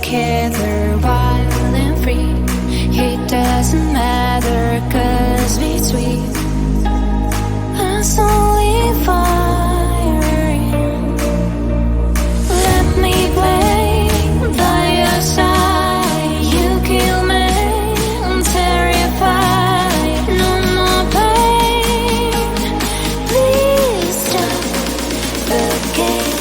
together wild and free. It doesn't matter, 'cause between us only firing. Let me play by your side. You kill me, I'm terrified. No more pain. Please stop the game.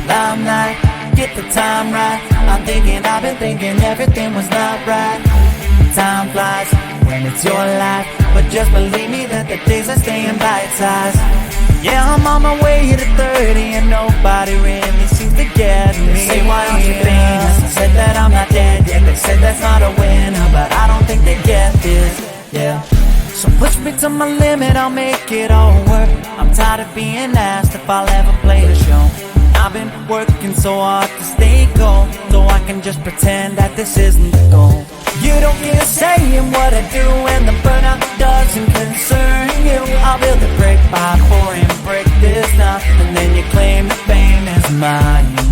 Limelight, get the time right. I'm thinking, I've been thinking everything was not right. Time flies when it's your life, but just believe me that the days are staying bite-sized. Yeah, I'm on my way to 30 and nobody really seems to get me. They say, why aren't you famous? I said that I'm not dead yet. They said that's not a winner, but I don't think they get this. Yeah. So push me to my limit, I'll make it all work. I'm tired of being asked if I'll ever play a show. I've been working so hard to stay cold, so I can just pretend that this isn't the goal. You don't get a say in what I do, and the burnout doesn't concern you. I'll build a brick by pouring brick this time, and then you claim the fame is mine.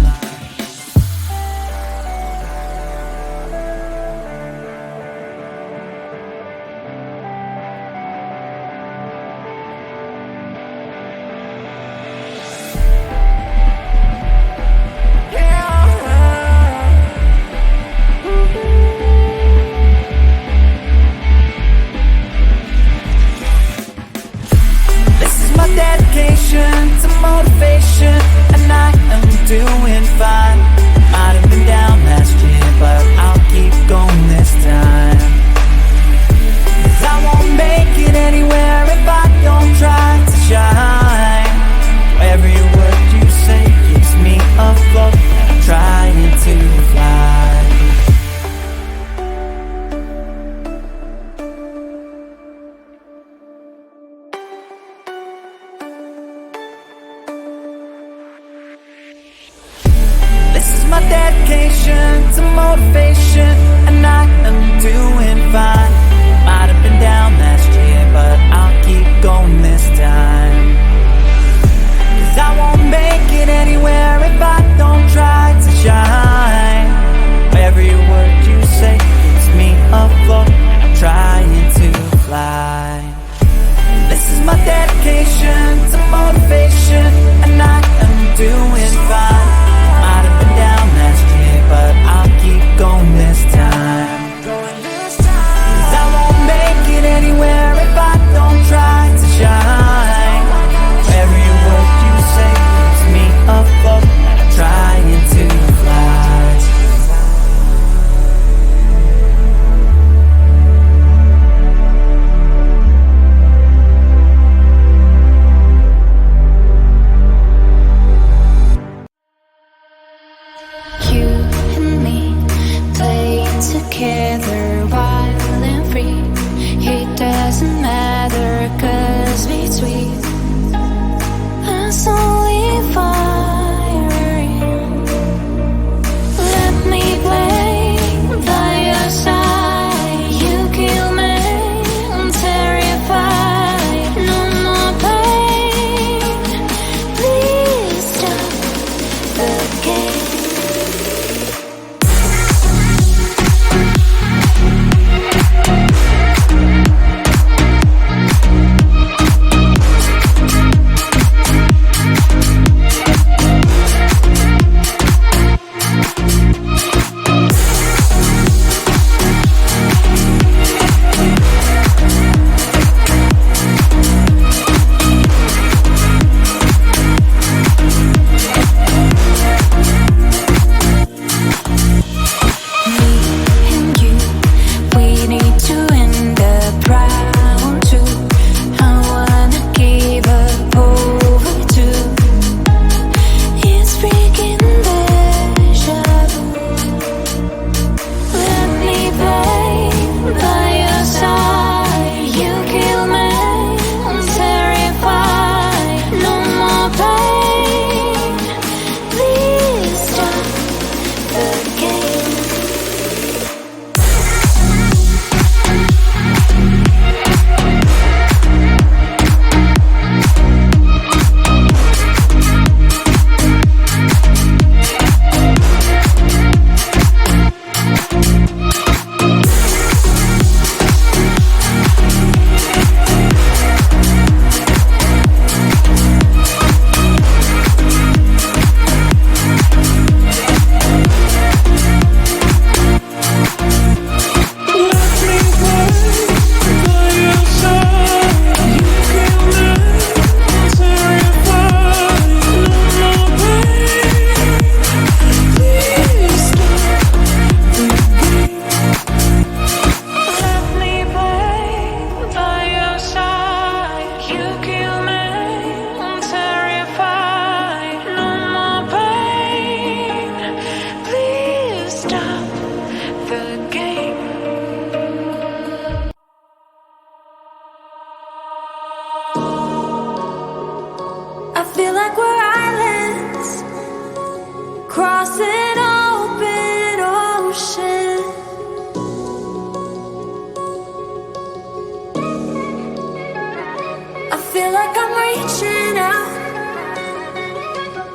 feel like I'm reaching out,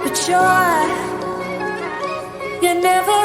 but you're never